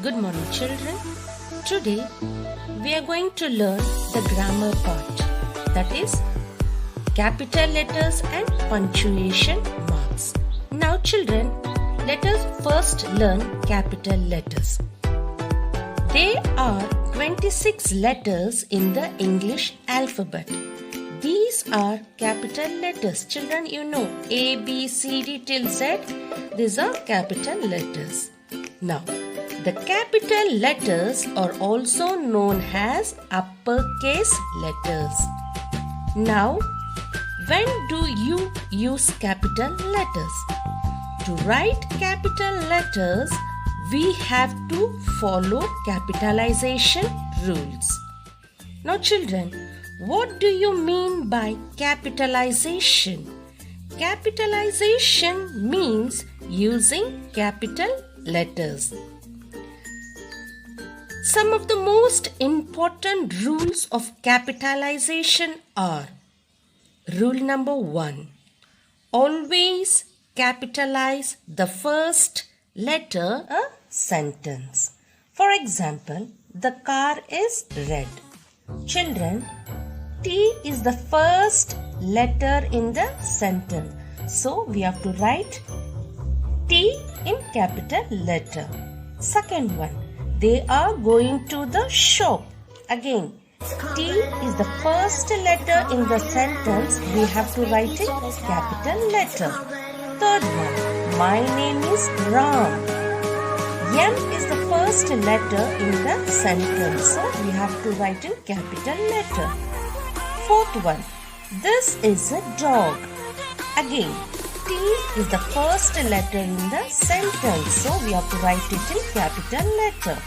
Good morning, children. Today we are going to learn the grammar part, that is capital letters and punctuation marks. Now, children, let us first learn capital letters. There are 26 letters in the English alphabet. These are capital letters. Children, you know A, B, C, D till Z. These are capital letters. Now, the capital letters are also known as uppercase letters. Now, when do you use capital letters? To write capital letters, we have to follow capitalization rules. Now, children, what do you mean by capitalization? Capitalization means using capital letters. Some of the most important rules of capitalization are: rule number 1, always capitalize the first letter of a sentence. For example, the car is red. Children, T is the first letter in the sentence. So we have to write T in capital letter. Second one, they are going to the shop. Again, T is the first letter in the sentence. We have to write it capital letter. Third one, my name is Ram. M is the first letter in the sentence. So we have to write in capital letter. Fourth one, this is a dog. Again, T is the first letter in the sentence. So we have to write it in capital letter.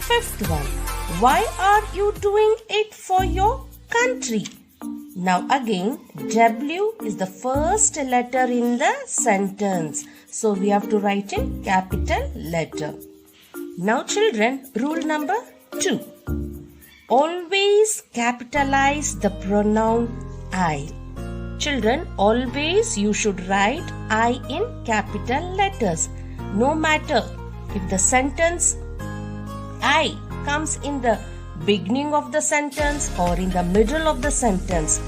Fifth one, why are you doing it for your country? Now again, W is the first letter in the sentence. So we have to write in capital letter. Now children, rule number 2. Always capitalize the pronoun I. Children, always you should write I in capital letters. No matter if the sentence I comes in the beginning of the sentence or in the middle of the sentence.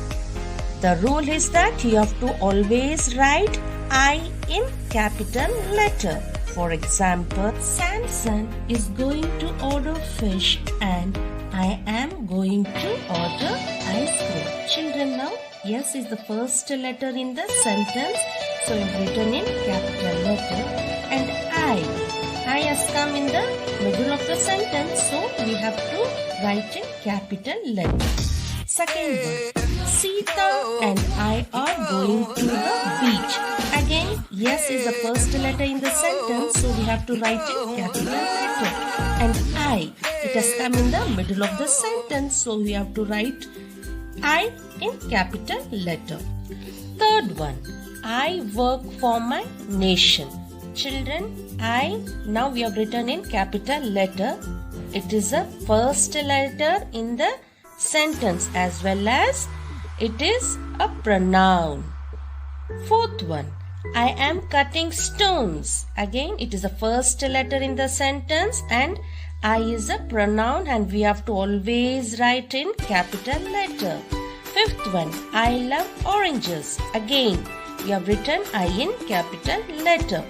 The rule is that you have to always write I in capital letter. For example, Samson is going to order fish and I am going to order ice cream. Children, now S is the first letter in the sentence. So it's written in capital letter. And I has come in the middle of the sentence. So we have to write in capital letter. Second one, Sita and I are going to the beach. Again, yes is the first letter in the sentence, so we have to write in capital letter. And I, it has come in the middle of the sentence, so we have to write I in capital letter. Third one, I work for my nation. Children, I, now we have written in capital letter. It is the first letter in the sentence as well as it is a pronoun. Fourth one, I am cutting stones. Again, it is the first letter in the sentence and I is a pronoun and we have to always write in capital letter. Fifth one, I love oranges. Again, we have written I in capital letter.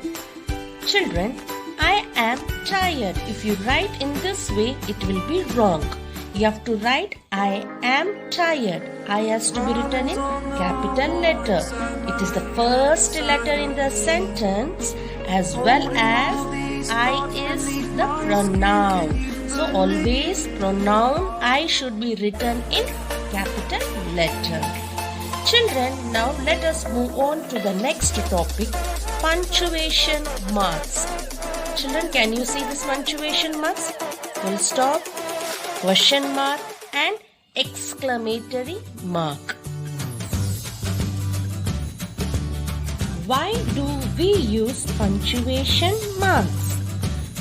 Children, I am tired. If you write in this way, it will be wrong. You have to write I am tired. I has to be written in capital letter. It is the first letter in the sentence as well as I is the pronoun. So always pronoun I should be written in capital letter. Children, now let us move on to the next topic, punctuation marks. Children, can you see this punctuation marks? Full stop, question mark and exclamatory mark. Why do we use punctuation marks?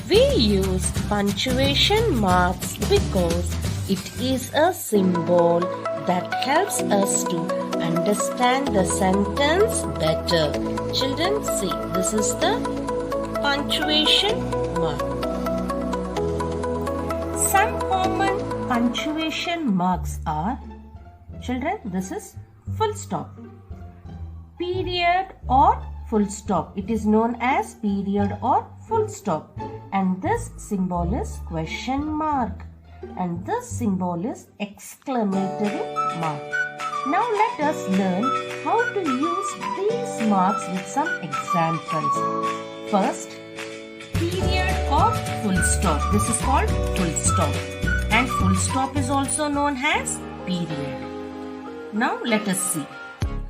We use punctuation marks because it is a symbol that helps us to understand the sentence better. Children, see, this is the punctuation mark. punctuation marks are, children, this is full stop, period or full stop. It is known as period or full stop. And this symbol is question mark. And this symbol is exclamatory mark. Now let us learn how to use these marks with some examples. First, period or full stop. This is called full stop. And full stop is also known as period. Now let us see.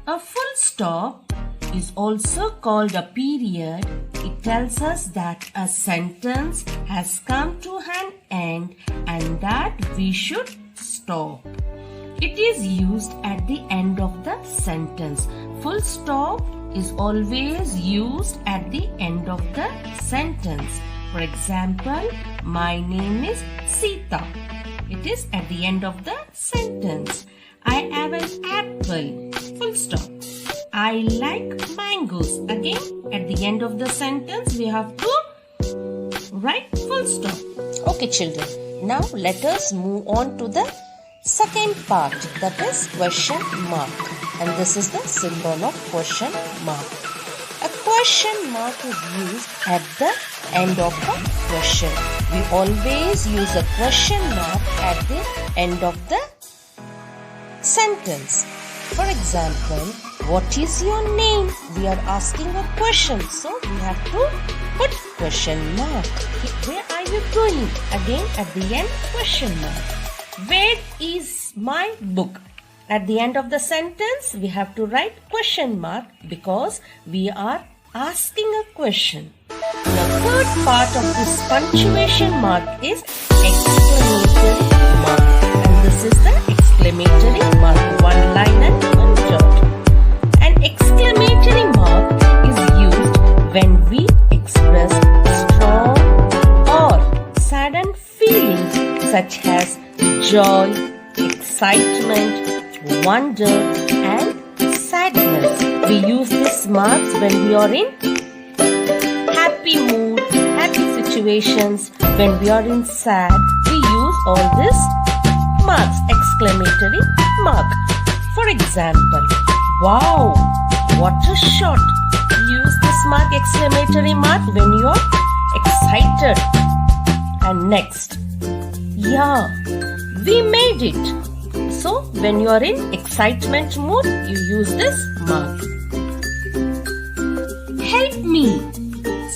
A full stop is also called a period. It tells us that a sentence has come to an end and that we should stop. It is used at the end of the sentence. Full stop is always used at the end of the sentence. For example, my name is Sita. It is at the end of the sentence. I have an apple. Full stop. I like mangoes. Again, at the end of the sentence, we have to write full stop. Okay, children. Now let us move on to the second part, that is question mark. And this is the symbol of question mark. A question mark is used at the end of a question. We always use a question mark at the end of the sentence. For example, what is your name? We are asking a question, so we have to put question mark. Where are you going? Again, at the end, question mark. Where is my book? At the end of the sentence, we have to write question mark because we are asking a question. The third part of this punctuation mark is exclamatory mark. And this is the exclamatory mark. One line and one dot. An exclamatory mark is used when we express strong or saddened feelings such as joy, excitement, wonder and sadness. We use these marks when we are in happy mood, happy situations. When we are in sad, we use all these marks, exclamatory mark. For example, wow, what a shot. Use this mark, exclamatory mark, when you are excited. And next, yeah, we made it. So, when you are in excitement mood, you use this mark. Help me.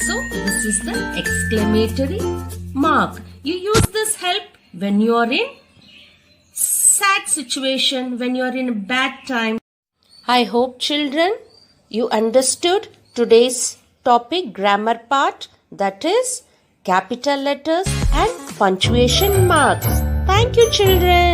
So, this is the exclamatory mark. You use this help when you are in sad situation, when you are in a bad time. I hope, children, you understood today's topic, grammar part, that is capital letters and punctuation marks. Thank you, children.